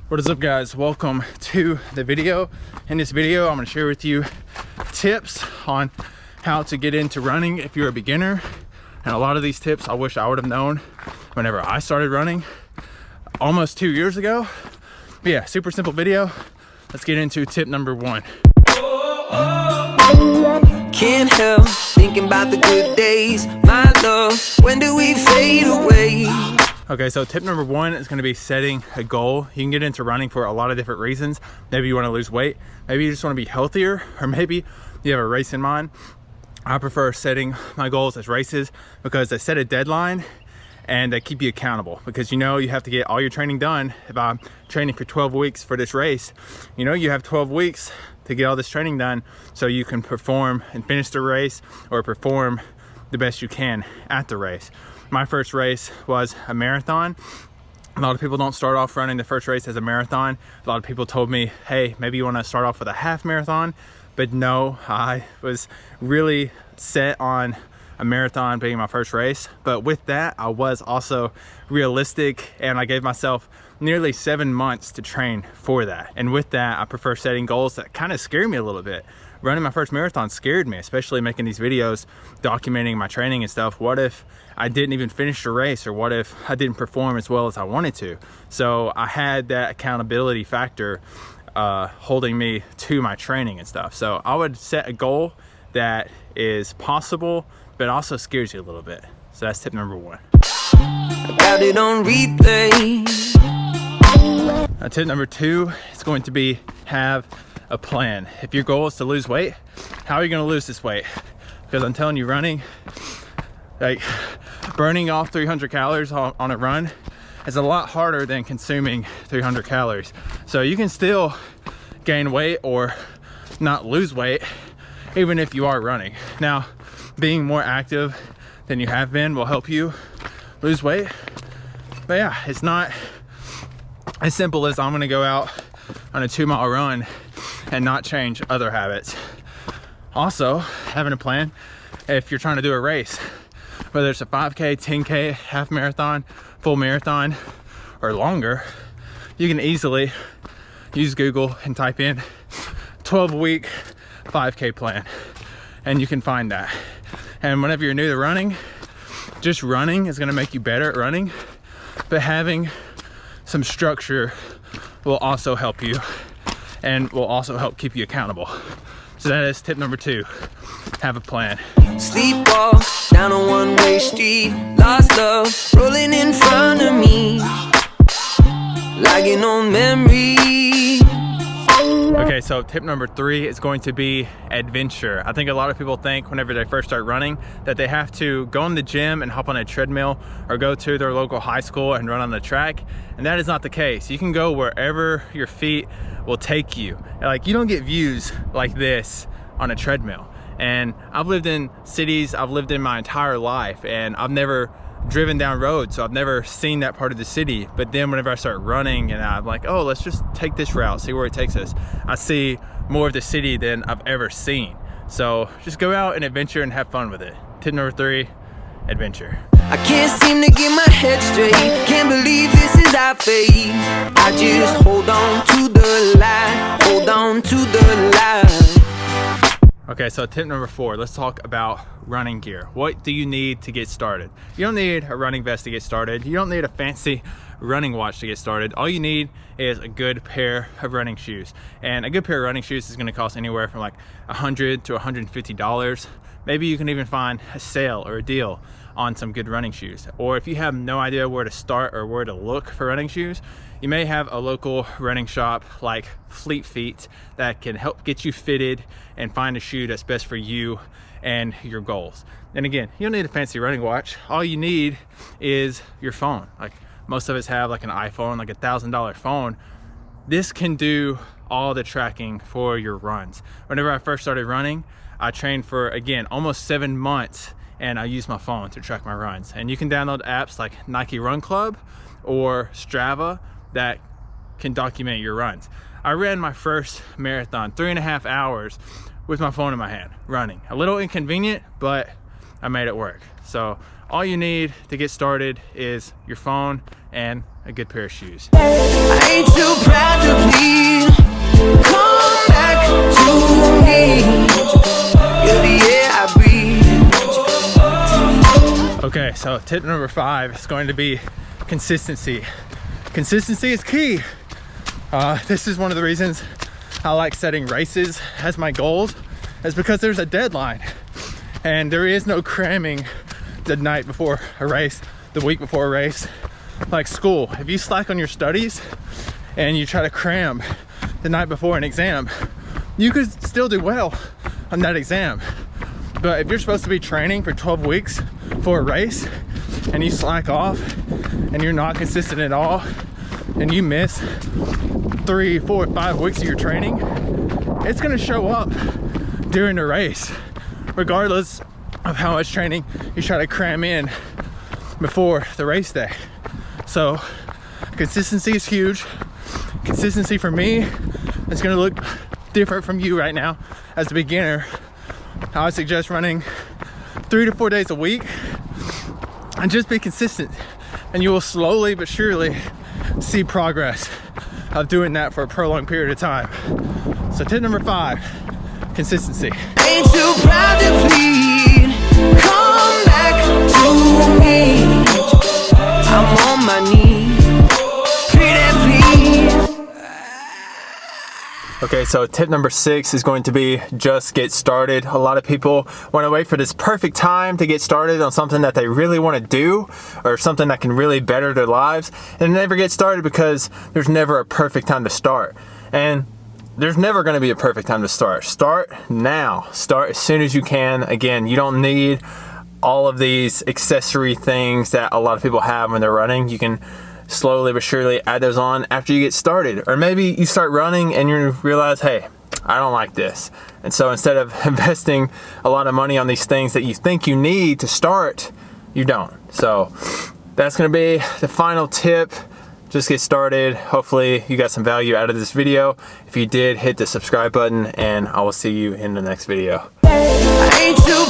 What is up, guys? Welcome to the video. In this video, I'm going to share with you tips on how to get into running if you're a beginner. And a lot of these tips I wish I would have known whenever I started running almost 2 years ago. But yeah, super simple video. Let's get into tip number one. Can't help thinking about the good days, my love. When do we fade away? Okay, so tip number one is going to be setting a goal. You can get into running for a lot of different reasons. Maybe you want to lose weight, maybe you just want to be healthier, or maybe you have a race in mind. I prefer setting my goals as races because they set a deadline and they keep you accountable, because you know you have to get all your training done. If I'm training for 12 weeks for this race, you know you have 12 weeks to get all this training done so you can perform and finish the race, or perform the best you can at the race. My first race was a marathon. A lot of people don't start off running the first race as a marathon. A lot of people told me, hey, maybe you want to start off with a half marathon. But no, I was really set on a marathon being my first race. But with that, I was also realistic, and I gave myself nearly 7 months to train for that. And with that, I prefer setting goals that kind of scare me a little bit. Running my first marathon scared me, especially making these videos documenting my training and stuff. What if I didn't even finish the race, or what if I didn't perform as well as I wanted to? So I had that accountability factor holding me to my training and stuff. So I would set a goal that is possible but also scares you a little bit. So that's tip number one. Got it on replay. Tip number two is going to be have a plan. If your goal is to lose weight, how are you going to lose this weight? Because I'm telling you, running, like burning off 300 calories on a run is a lot harder than consuming 300 calories. So you can still gain weight or not lose weight even if you are running. Now, being more active than you have been will help you lose weight. But yeah, it's not as simple as I'm gonna go out on a 2-mile run and not change other habits. Also, having a plan if you're trying to do a race, whether it's a 5K, 10K, half marathon, full marathon, or longer, you can easily use Google and type in 12-week 5K plan, and you can find that. And whenever you're new to running, just running is gonna make you better at running, but having some structure will also help you and will also help keep you accountable. So that is tip number two, have a plan. Sleepwalk down a one-way street, lost love rolling in front of me, lagging on memory. Okay, so tip number three is going to be adventure. I think a lot of people think whenever they first start running that they have to go in the gym and hop on a treadmill, or go to their local high school and run on the track. And that is not the case. You can go wherever your feet will take you. Like, you don't get views like this on a treadmill. And I've lived in cities, I've lived in my entire life, and I've never driven down roads, so I've never seen that part of the city. But then whenever I start running and I'm like, oh, let's just take this route, see where it takes us, I see more of the city than I've ever seen. So just go out and adventure and have fun with it. Tip number three, adventure. I can't seem to get my head straight, can't believe this is our fate. I just hold on to the lie, hold on to the lie. Okay, so tip number four, let's talk about running gear. What do you need to get started? You don't need a running vest to get started. You don't need a fancy running watch to get started. All you need is a good pair of running shoes. And a good pair of running shoes is gonna cost anywhere from like $100 to $150. Maybe you can even find a sale or a deal on some good running shoes. Or if you have no idea where to start or where to look for running shoes, you may have a local running shop like Fleet Feet that can help get you fitted and find a shoe that's best for you and your goals. And again, you don't need a fancy running watch. All you need is your phone. Like, most of us have like an iPhone, like $1,000 phone. This can do all the tracking for your runs. Whenever I first started running, I trained for, again, almost 7 months, and I used my phone to track my runs. And you can download apps like Nike Run Club or Strava that can document your runs. I ran my first marathon 3.5 hours with my phone in my hand, running. A little inconvenient, but I made it work. So all you need to get started is your phone and a good pair of shoes. I ain't too proud to plead. Come back to me. You're the air I breathe. Okay, so tip number 5 is going to be consistency. Consistency is key. This is one of the reasons I like setting races as my goals, is because there's a deadline and there is no cramming the night before a race, the week before a race. Like school, if you slack on your studies and you try to cram the night before an exam, you could still do well on that exam. But if you're supposed to be training for 12 weeks for a race and you slack off and you're not consistent at all and you miss 3, 4, 5 weeks of your training, it's gonna show up during the race, regardless of how much training you try to cram in before the race day. So consistency is huge. Consistency for me is gonna look different from you right now. As a beginner, I would suggest running 3 to 4 days a week and just be consistent, and you will slowly but surely see progress of doing that for a prolonged period of time. So tip number 5, consistency. Ain't too proud to plead. Come back to me. I'm on my knees. Pretty please. Okay, so tip number 6 is going to be just get started. A lot of people want to wait for this perfect time to get started on something that they really want to do or something that can really better their lives, and never get started because there's never a perfect time to start. And there's never going to be a perfect time to start. Start now. Start as soon as you can. Again, you don't need all of these accessory things that a lot of people have when they're running. You can slowly but surely add those on after you get started. Or maybe you start running and you realize, hey, I don't like this. And so instead of investing a lot of money on these things that you think you need to start, you don't. So that's going to be the final tip. Just get started. Hopefully you got some value out of this video. If you did, hit the subscribe button and I will see you in the next video. I ain't too